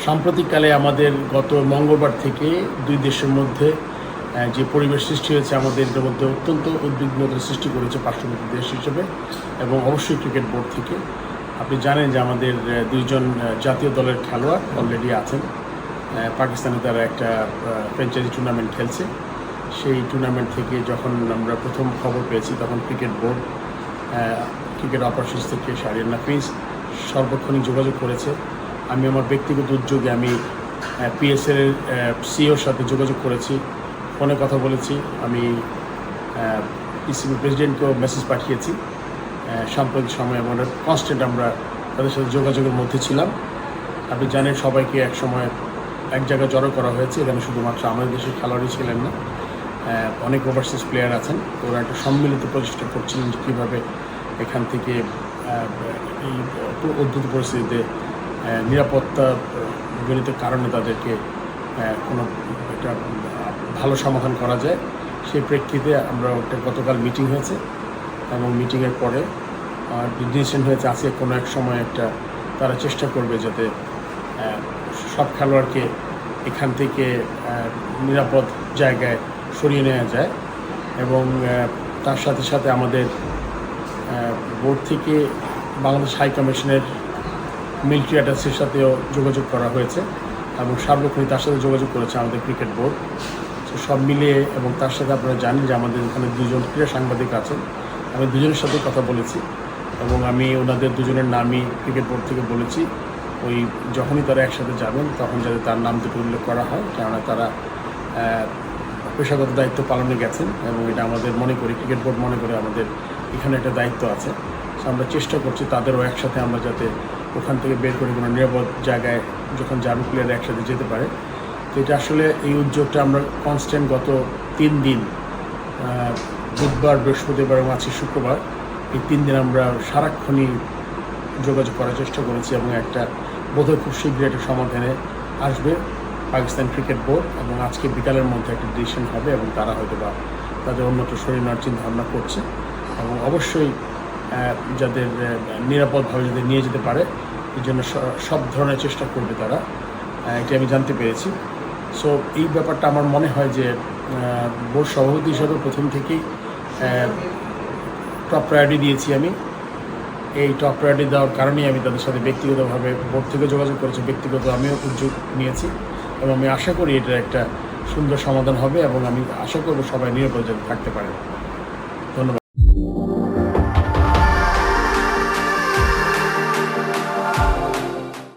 সাম্প্রতিককালে আমাদের গত মঙ্গলবার থেকে দুই দেশের মধ্যে যে পরিবেশ সৃষ্টি হয়েছে আমাদের এর মধ্যে অত্যন্ত উদ্বিগ্নতা সৃষ্টি করেছে পার্শ্ববর্তী দেশ হিসেবে এবং অবশ্যই ক্রিকেট বোর্ড থেকে। আপনি জানেন যে আমাদের দুইজন জাতীয় দলের খেলোয়াড় অলরেডি আছেন পাকিস্তানে, তারা একটা ফ্র্যাঞ্চাইজি টুর্নামেন্ট খেলছে। সেই টুর্নামেন্ট থেকে যখন আমরা প্রথম খবর পেয়েছি তখন ক্রিকেট বোর্ড ক্রিকেট অপারেশনস থেকে শাহরিয়ার নাফিস সর্বক্ষণিক যোগাযোগ করেছে। আমি আমার ব্যক্তিগত উদ্যোগে আমি পিএসএল সিওর সাথে যোগাযোগ করেছি, ফোনে কথা বলেছি, আমি পিসিবি প্রেসিডেন্টকেও মেসেজ পাঠিয়েছি সাম্প্রতিক সময়ে। আমরা কনস্ট্যান্ট আমরা তাদের সাথে যোগাযোগের মধ্যে ছিলাম। আপনি জানেন সবাইকে এক সময় এক জায়গায় জড়ো করা হয়েছে, এখানে শুধুমাত্র আমাদের দেশের খেলোয়াড়ই ছিলেন না, অনেক ওভারসিজ প্লেয়ার আছেন। ওরা একটা সম্মিলিত প্রচেষ্টা করছিলেন যে কীভাবে এখান থেকে এই অদ্ভুত পরিস্থিতিতে নিরাপত্তা জনিত কারণে তাদেরকে কোনো একটা ভালো সমাধান করা যায়। সেই প্রেক্ষিতে আমরা একটা গতকাল মিটিং হয়েছে এবং মিটিংয়ের পরে ডিসিশন হয়েছে আজকে কোনো এক সময় একটা তারা চেষ্টা করবে যাতে সব খেলোয়াড়কে এখান থেকে নিরাপদ জায়গায় সরিয়ে নেওয়া যায়। এবং তার সাথে সাথে আমাদের বোর্ড থেকে বাংলাদেশ হাই কমিশনের মিলিটারি অ্যাটাচের সাথেও যোগাযোগ করা হয়েছে এবং সার্বক্ষণিক তার সাথে যোগাযোগ করেছে আমাদের ক্রিকেট বোর্ড। তো সব মিলিয়ে এবং তার সাথে আপনারা জানেন যে আমাদের এখানে দুজন ক্রীড়া সাংবাদিক আছেন, আমি দুজনের সাথে কথা বলেছি এবং আমি ওনাদের দুজনের নামই ক্রিকেট বোর্ড থেকে বলেছি ওই যখনই তারা একসাথে যাবেন তখন যাতে তার নাম দুটো উল্লেখ করা হয়, কেননা তারা পেশাগত দায়িত্ব পালনে গেছেন এবং এটা আমাদের মনে করি ক্রিকেট বোর্ড মনে করে আমাদের এখানে একটা দায়িত্ব আছে। তো আমরা চেষ্টা করছি তাদেরও একসাথে আমরা যাতে ওখান থেকে বের করে কোনো নিরাপদ জায়গায় যখন যাবে প্লেয়ার একসাথে যেতে পারে। তো এটা আসলে এই উদ্যোগটা আমরা কনস্ট্যান্ট গত 3 দিন বুধবার, বৃহস্পতিবার এবং আজকে শুক্রবার, এই 3 দিন আমরা সারাক্ষণই যোগাযোগ করার চেষ্টা করেছি এবং একটা বোধহয় খুব শীঘ্রই একটা সমাধানে আসবে পাকিস্তান ক্রিকেট বোর্ড এবং আজকে বিকালের মধ্যে একটা ডিসিশন হবে এবং তারা হয়তো বা তাদের অন্যত্র সরিয়ে নেওয়ার চিন্তা ভাবনা করছে এবং অবশ্যই যাদের নিরাপদভাবে যদি নিয়ে যেতে পারে এই জন্য সব ধরনের চেষ্টা করবে তারা, এটি আমি জানতে পেরেছি। সো এই ব্যাপারটা আমার মনে হয় যে বোর্ড সভাপতি হিসাবে প্রথম থেকেই টপ প্রায়োরিটি দিয়েছি আমি। এই টপ প্রায়োরিটি দেওয়ার কারণেই আমি তাদের সাথে ব্যক্তিগতভাবে বোর্ড থেকে যোগাযোগ করেছি, ব্যক্তিগত আমিও উদ্যোগ নিয়েছি এবং আমি আশা করি এটার একটা সুন্দর সমাধান হবে এবং আমি আশা করব সবাই নিরাপদে থাকতে পারে।